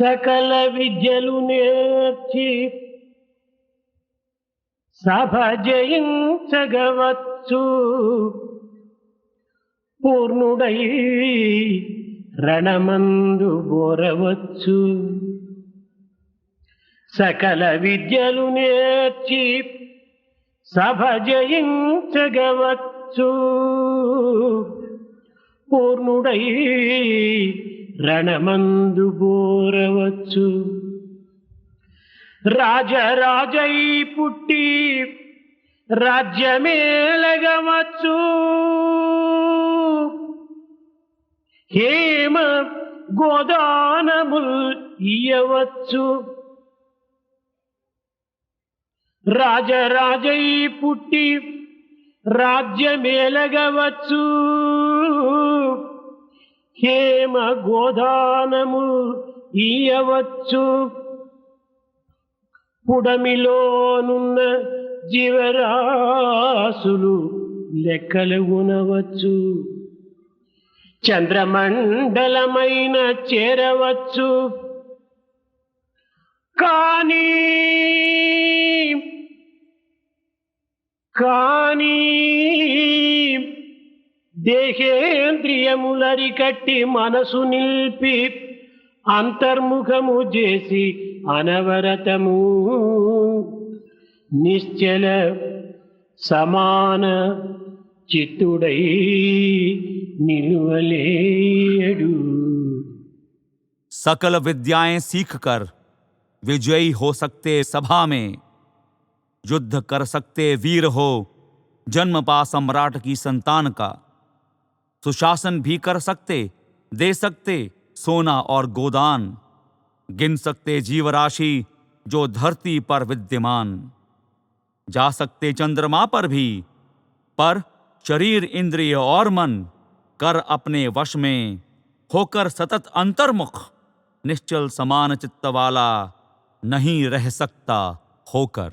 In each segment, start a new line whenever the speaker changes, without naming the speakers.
సకల విద్యలు నేర్చి సభ జయించగవచ్చు, పూర్ణుడై రణమందు బోరవచ్చు. సకల విద్యలు నేర్చి సభ జయించగవచ్చు, పూర్ణుడై రణమందు బోరవచ్చు. రాజరాజై పుట్టి రాజ్యమేలగవచ్చు, హేమ గోదానముల్ ఇయ్యవచ్చు. రాజరాజై పుట్టి రాజ్యమేలగవచ్చు, హేమ గోదానము ఇయ్యవచ్చు. పుడమిలోనున్న జీవరాశులు లెక్కలు ఉనవచ్చు, చంద్రమండలమైన చేరవచ్చు. కానీ దేహేంద్రియములరికట్టి మనసు నిల్పి అంతర్ముఖము చేసి అనవరతము నిశ్చల సమాన చిత్తుడై నిలువలేడు.
सकल विद्याएं सीखकर विजयी हो सकते सभा में, युद्ध कर सकते वीर हो जन्म पा सम्राट की संतान का, सुशासन भी कर सकते, दे सकते सोना और गोदान, गिन सकते जीवराशि जो धरती पर विद्यमान, जा सकते चंद्रमा पर भी, पर शरीर इंद्रिय और मन कर अपने वश में, होकर सतत अंतर्मुख निश्चल समान चित्त वाला नहीं रह सकता होकर.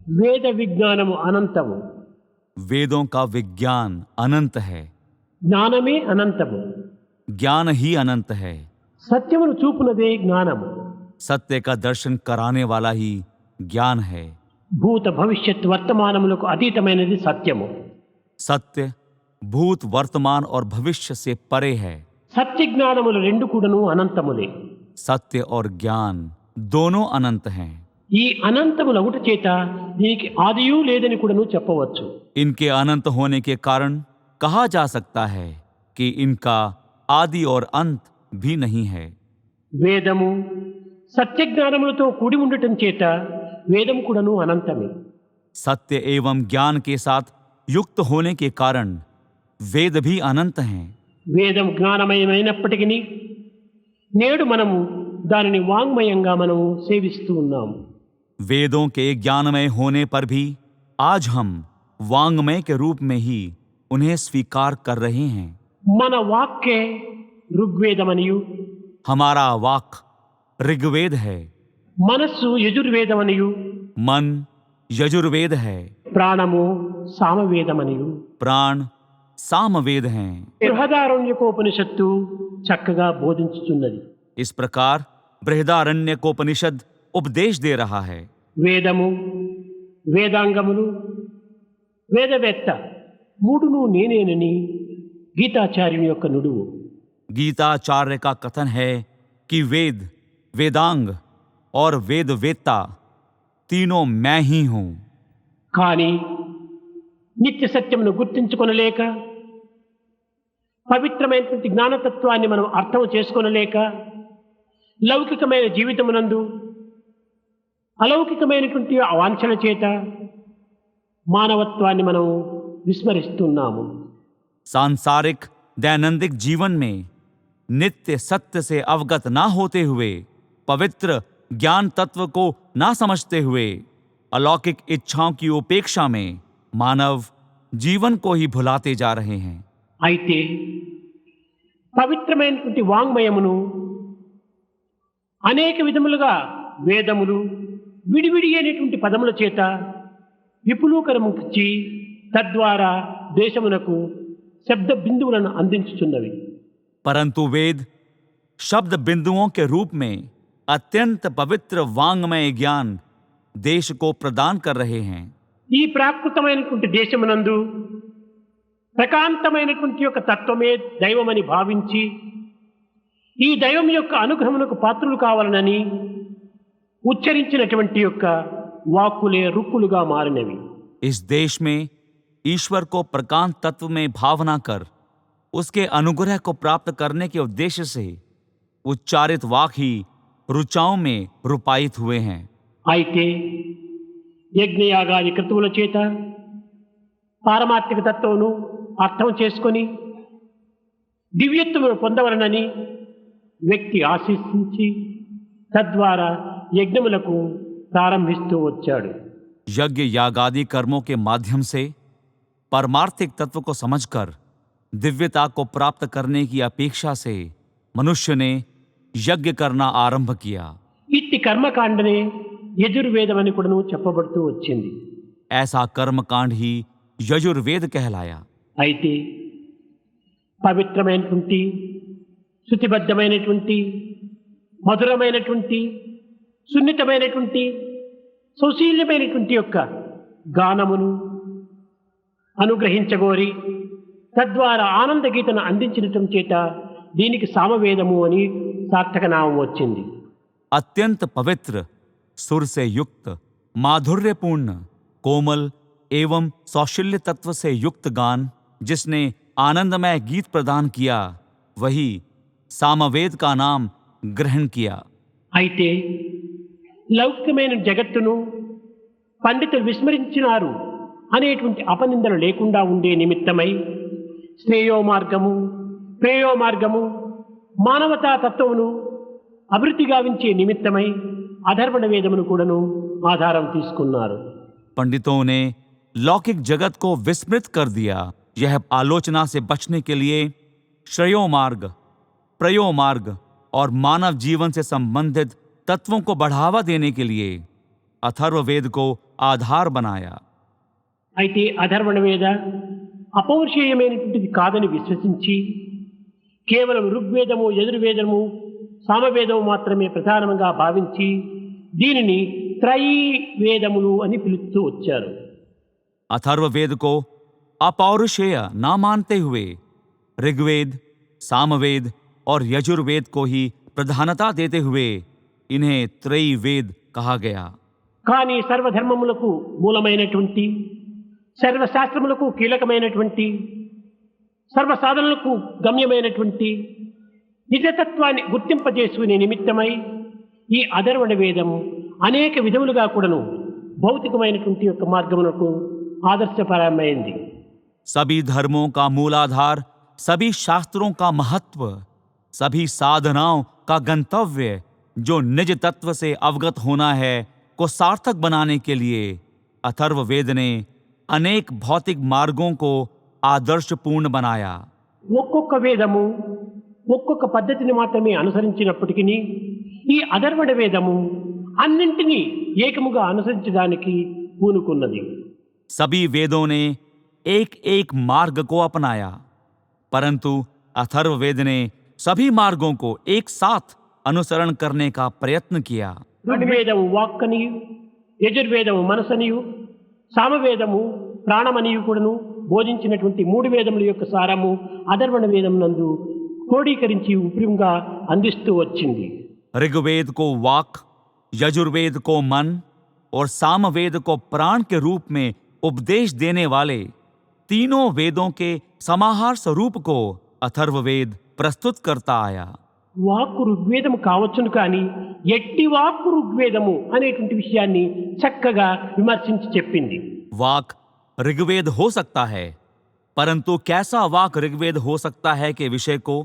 వేద విజ్ఞానము అనంతము,
वेदों का विज्ञान अनंत है,
జ్ఞానమే అనంతము.
ज्ञान ही अनंत है.
సత్యమును చూపునదే జ్ఞానము.
सत्य का दर्शन कराने वाला ही ज्ञान है.
భూత భవిష్యత్ వర్తమానములకు అతీతమైనది సత్యము.
सत्य भूत वर्तमान और भविष्य से परे है.
సత్య జ్ఞానములు రెండు కూడాను అనంతములే.
सत्य और ज्ञान दोनों अनंत हैं.
ఈ అనంతముల ఒకటి చేత దీనికి ఆదియు లేదని కూడాను చెప్పవచ్చు.
इनके अनंत होने के कारण कहा जा सकता है कि इनका आदि और अंत भी नहीं है.
వేదము సత్య జ్ఞానములతో కూడి ఉండటం చేత వేదం కూడాను అనంతమే.
सत्य एवं ज्ञान के साथ युक्त होने के कारण वेद भी अनंत हैं.
వేదం జ్ఞానమయమైనప్పటికీ నేడు మనము దానిని వాంగ్మయంగా మనము సేవిస్తూ ఉన్నాము.
वेदों के ज्ञानमय होने पर भी आज हम वांग्मय के रूप में ही उन्हें स्वीकार कर रहे हैं.
మన వాక్కే ఋగ్వేదమనియు,
हमारा वाक ऋग्वेद है,
మనస్సు యజుర్వేదమనియు,
मन यजुर्वेद है,
ప్రాణము సామవేదమనియు,
प्राण सामवेद हैं.
బృహదారణ్యకోపనిషత్తు చక్కగా బోధించుతున్నది.
इस प्रकार बृहदारण्यकोपनिषद उपदेश दे रहा है.
వేదము, వేదాంగములు, వేదవేత్త మూడును నేనేనని గీతాచార్యుని యొక్క నుడువు.
गीताचार्य का कथन है कि वेद, वेदांग और वेदवेत्ता तीनों मैं ही हूं.
కానీ నిత్య సత్యమును గుర్తించుకొనలేక, పవిత్రమైనటువంటి జ్ఞానతత్వాన్ని మనం అర్థం చేసుకొనలేక, లౌకికమైన జీవితమునందు అలౌకికమైనటువంటి వాంఛన చేత మానవత్వాన్ని మనం విస్మరిస్తున్నాము.
सांसारिक दैनंदिक जीवन में नित्य सत्य से अवगत ना होते हुए, पवित्र ज्ञान तत्व को ना समझते हुए, अलौकिक इच्छाओं की उपेक्षा में मानव जीवन को ही भुलाते जा रहे हैं.
అయితే పవిత్రమైనటువంటి వాంగ్మయమును అనేక విధములుగా వేదములు విడివిడి అయినటువంటి పదముల చేత విపులీకరముచ్చి తద్వారా దేశమునకు శబ్ద బిందువులను అందించుచున్నవి.
परंतु वेद शब्द बिंदुओं के रूप में अत्यंत पवित्र वांग्मय ज्ञान देश को प्रदान कर रहे हैं।
ఈ ప్రాకృతమైనటువంటి దేశమునందు ప్రకాంతమైనటువంటి యొక్క తత్వమే దైవమని భావించి ఈ దైవం యొక్క అనుగ్రహమునకు పాత్రులు కావాలనని ఉచ్చరించినటువంటి యొక్క వాక్కులే రుక్కులుగా మారినవి।
इस देश में ईश्वर को प्रकांत तत्व में भावना कर उसके अनुग्रह को प्राप्त करने के उद्देश्य से उच्चारित वाक ही ऋचाओं में रूपायित हुए हैं।
అయితే యజ్ఞయాగాది క్రతువుల చేత పారమార్థిక తత్వమును అర్థం చేసుకొని దివ్యత్వమును పొందవలనని వ్యక్తి ఆశించి తద్వారా యజ్ఞములకు ప్రారంభిస్తూ వచ్చాడు।
यज्ञ यागादि कर्मों के माध्यम से परमार्थिक तत्व को समझकर दिव्यता को प्राप्त करने की अपेक्षा से मनुष्य ने यज्ञ करना आरंभ किया।
ఇట్టి కర్మకాండనే యజుర్వేదమని కూడాను చెప్పబడుతూ వచ్చింది।
ऐसा कर्मकांड ही यजुर्वेद कहलाया।
అయితే పవిత్రమైనటువంటి శృతిబద్ధమైనటువంటి మధురమైనటువంటి సున్నితమైనటువంటి సౌశీల్యమైనటువంటి యొక్క గానమును అనుగ్రహించగోరి తద్వారా ఆనంద గీతను అందించడం చేత దీనికి సామవేదము అని సార్థక నామం వచ్చింది।
अत्यंत पवित्र सुर से युक्त माधुर्यपूर्ण कोमल एवं सौशील्य तत्व से युक्त गान जिसने आनंदमय गीत प्रदान किया वही सामवेद का नाम ग्रहण किया।
అయితే లౌకికమైన జగత్తును పండితులు విస్మరించినారు అనేటువంటి అపనిందలు లేకుండా ఉండే నిమిత్తమై శ్రేయో మార్గము ప్రేయో మార్గము మానవతా తత్వమును అభివృద్ధి గావించే నిమిత్తమై అధర్వణ వేదమును కూడాను ఆధారం తీసుకున్నారు।
पंडितों ने लौकिक जगत को विस्मृत कर दिया। यह आलोचना से बचने के लिए श्रेयो मार्ग प्रयो मार्ग और मानव जीवन से संबंधित तत्वों को बढ़ावा देने के लिए अथर्ववेद को आधार बनाया।
అయితే అధర్వణ వేద అపౌరుషేయమైనటువంటిది కాదని విశ్వసించి కేవలం ఋగ్వేదము యజుర్వేదము సామవేదము మాత్రమే ప్రధానంగా భావించి దీనిని త్రయీ వేదములు అని పిలుస్తూ వచ్చారు।
अथर्ववेद को अपौरुषेय न मानते हुए ऋग्वेद सामवेद और यजुर्वेद को ही प्रधानता देते हुए इन्हें त्रयी वेद कहा गया।
కానీ సర్వధర్మములకు మూలమైనటువంటి సర్వశాస్త్రములకు కీలకమైనటువంటి సర్వసాధనలకు గమ్యమైనటువంటి నిజతత్వాన్ని గుర్తింపజేసుకునే నిమిత్తమై ఈ అధర్వణ వేదము అనేక విధములుగా కూడాను భౌతికమైనటువంటి యొక్క మార్గమునకు ఆదర్శపరమైంది।
सभी धर्मों का मूलाधार सभी शास्त्रों का महत्व सभी साधनाओं का गंतव्य जो निज तत्व से अवगत होना है को सार्थक बनाने के लिए अथर्ववेद ने अनेक भौतिक मार्गों को आदर्शपूर्ण बनाया।
ఒక్కొక్క వేదము ఒక్కొక్క పద్ధతిని మాత్రమే అనుసరించినప్పటికీ ఈ అధర్వణ వేదము అన్నింటినీ ఏకముగా అనుసరించడానికి పూనుకున్నది।
सभी वेदों ने एक एक मार्ग को अपनाया परंतु अथर्ववेद ने सभी मार्गों को एक साथ अनुसरण करने का प्रयत्न किया।
ఋగ్వేదము వాక్కనియు యజుర్వేదము మనసనియు సామవేదము ప్రాణమనియు కూడాను బోధించినటువంటి మూడు వేదముల యొక్క సారము అధర్వణ వేదం నందు క్రోడీకరించి ఉప్రియంగా అందిస్తూ వచ్చింది।
ऋग्वेद को वाक यजुर्वेद को मन और सामवेद को प्राण के रूप में उपदेश देने वाले तीनों वेदों के समाहार स्वरूप को अथर्ववेद प्रस्तुत करता आया।
వాక్కు ఋగ్వేదము కావచ్చును కానీ ఎట్టి వాక్కు ఋగ్వేదము అనేటువంటి విషయాన్ని చక్కగా విమర్శించి చెప్పింది।
वाक ऋग्वेद हो सकता है परंतु कैसा वाक ऋग्वेद हो सकता है के विषय को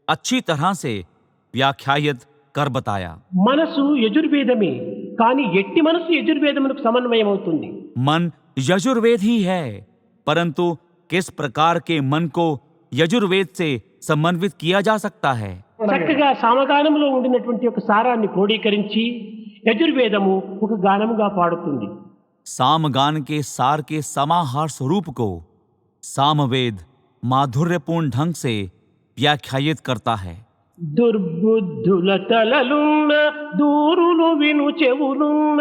अच्छी तरह से व्याख्यायित कर बताया।
మనసు యజుర్వేదమే కానీ ఎట్టి మనసు యజుర్వేదమునకు సమన్వయం అవుతుంది।
मन यजुर्वेद ही है परंतु किस प्रकार के मन को यजुर्वेद से समन्वित किया जा सकता है।
చక్కగా సామగానములో ఉండినటువంటి ఒక సారాన్ని క్రోడీకరించి యజుర్వేదము ఒక గానముగా పాడుతుంది।
सामगान के सार के समाहार स्वरूप को सामवेद माधुर्यपूर्ण ढंग से व्याख्यायित करता है।
దుర్బుద్ధుల తలలున్న దూరులు విను చెవులున్న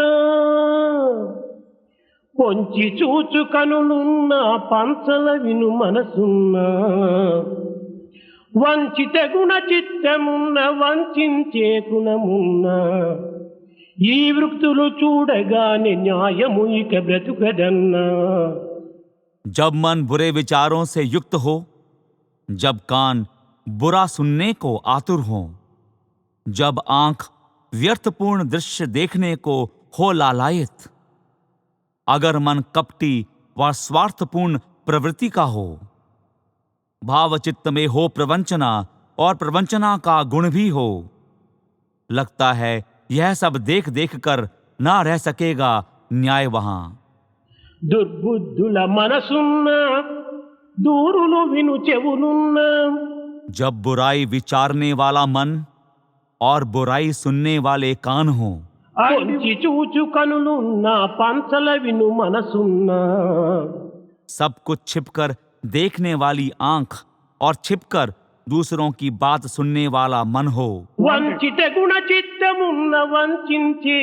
పొంచి చూచు కనులున్న పంచల విను మనసున్న వంచిత గుణ చిత్తమున్న వంచే గుణమున్న ఈ వృత్తులు చూడగానే న్యాయము ఇక బ్రతుకదన్నా.
जब मन बुरे विचारों से युक्त हो, जब कान बुरा सुनने को आतुर हो, जब आंख व्यर्थपूर्ण दृश्य देखने को हो लालायित, अगर मन कपटी व स्वार्थपूर्ण प्रवृत्ति का हो, भावचित्त में हो प्रवंचना और प्रवंचना का गुण भी हो, लगता है यह सब देख देख कर ना रह सकेगा न्याय वहां.
దుర్బుద్ధుల మనసున్న దూరులు విను చెవులున్న
जब बुराई विचारने वाला मन और बुराई सुनने वाले कान हो,
పొంచి చూచు కనులున్న పంచల విను మనసున్న
सब कुछ छिपकर देखने वाली आंख और छिपकर दूसरों की बात सुनने वाला मन हो,
వంచిత గుణ చిత్తమున్న వంచే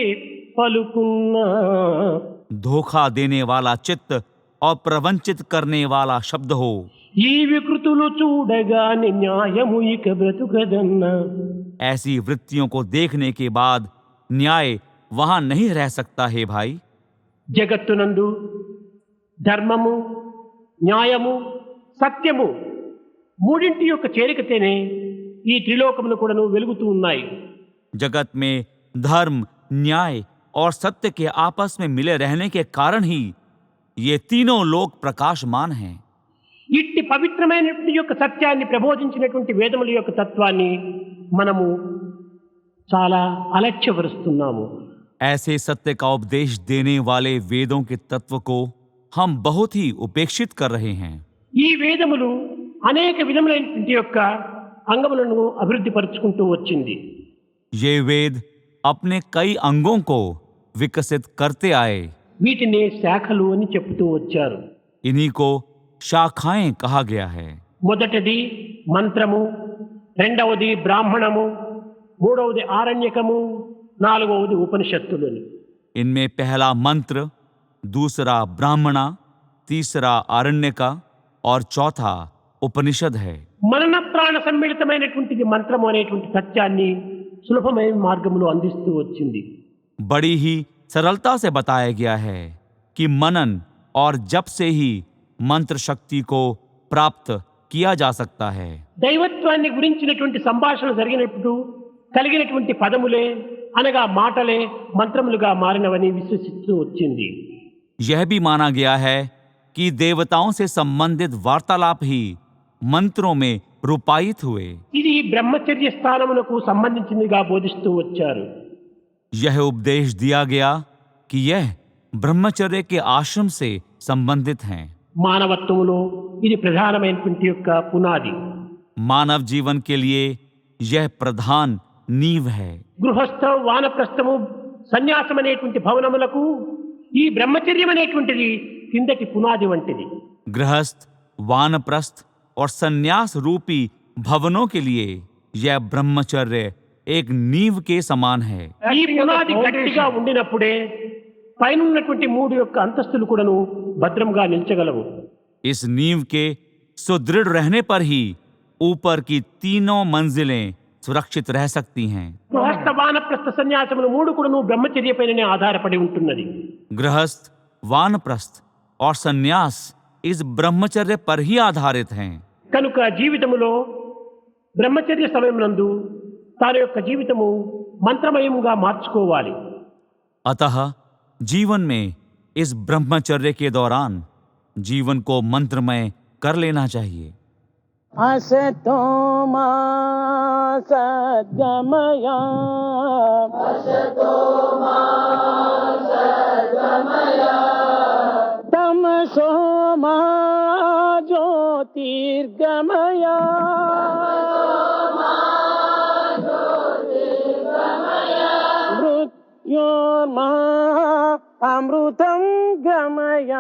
పలుకున్న
धोखा देने वाला चित्त और प्रवंचित करने वाला शब्द हो,
ఈ వికృతులు చూడగానే న్యాయము ఇక బ్రతుకదన్నా.
ऐसी वृत्तियों को देखने के बाद न्याय वहां नहीं रह सकता है भाई.
జగత్తునందు ధర్మము న్యాయము సత్యము మూడింటి యొక్క చేరికతేనే ఈ త్రిలోకములు కూడాను వెలుగుతూ ఉన్నాయి.
जगत में धर्म, न्याय और सत्य के आपस में मिले रहने के कारण ही ये तीनों लोक प्रकाशमान हैं.
ఇట్టి పవిత్రమైనటువంటి యొక్క సత్యాన్ని ప్రబోధించినటువంటి వేదముల యొక్క తత్వాన్ని మనము చాలా అలక్ష్యపరుస్తున్నాము.
ऐसे सत्य का उपदेश देने वाले वेदों के तत्व को हम बहुत ही उपेक्षित कर रहे हैं.
ఈ వేదములు అనేక విధములైనటువంటి యొక్క అంగములను అభివృద్ధి పరుచుకుంటూ వచ్చింది.
ये वेद अपने कई अंगों को विकसित करते आए.
వీటిని శాఖలు అని చెప్తూ వచ్చారు.
इन्हीं को शाखाएं कहा गया है.
మొదటిది మంత్రము, రెండవది బ్రాహ్మణము, మూడవది ఆరణ్యకము, నాలుగవది ఉపనిషత్తులు.
इनमें पहला मंत्र, दूसरा ब्राह्मणा, तीसरा आरण्यका और चौथा उपनिषद है.
మనన ప్రాణ సమ్మిళితమైనటువంటిది మంత్రము అనేటువంటి సత్యాన్ని సులభమైన మార్గములో అందిస్తూ వచ్చింది.
बड़ी ही सरलता से बताया गया है कि मनन और जप से ही मंत्र शक्ति को प्राप्त किया जा सकता है.
దైవత్వాన్ని గురించినటువంటి సంభాషణ జరిగినప్పుడు కలిగినటువంటి పదములే అనగా మాటలే మంత్రములుగా మారినవని విశ్వసిస్తూ వచ్చింది.
यह भी माना गया है कि देवताओं से संबंधित वार्तालाप ही मंत्रों में रूपायित हुए.
ఇది బ్రహ్మచర్య స్థానములకు సంబంధించినదిగా బోధిస్తూ వచ్చారు.
यह उपदेश दिया गया कि यह ब्रह्मचर्य के आश्रम से संबंधित हैं.
మానవత్వములో ఇది ప్రధానమైనటువంటి యొక్క పునాది.
मानव जीवन के लिए यह प्रधान नींव है.
గృహస్థ వానప్రస్థము సన్యాసం అనేటువంటి భవనములకు ఈ బ్రహ్మచర్యం అనేటువంటిది కిందటి పునాది వంటిది.
गृहस्थ, वानप्रस्थ और संन्यास रूपी भवनों के लिए यह ब्रह्मचर्य एक नींव के समान है.
ఈ పునాది గట్టిగా ఉండినప్పుడే పైన ఉన్నటువంటి మూడు యొక్క అంతస్తులు కూడాను భద్రంగా నిల్చగలవు.
इस नींव के सुदृढ़ रहने पर ही ऊपर की तीनों मंजिलें सुरक्षित रह सकती हैं.
గృహస్థ వానప్రస్థ సన్యాసములు మూడు కూడాను బ్రహ్మచర్య పైననే ఆధారపడి ఉంటున్నది.
गृहस्थ, वानप्रस्थ और संन्यास इस ब्रह्मचर्य पर ही आधारित हैं.
కనుక జీవితములో బ్రహ్మచర్య సమయమునందు తన యొక్క జీవితము మంత్రమయముగా మార్చుకోవాలి.
अतः जीवन में इस ब्रह्मचर्य के दौरान जीवन को मंत्रमय कर लेना चाहिए.
असतो मा सद्गमय तमसो मा ज्योतिर्गमय मृत्योर्मा अमृतं गमय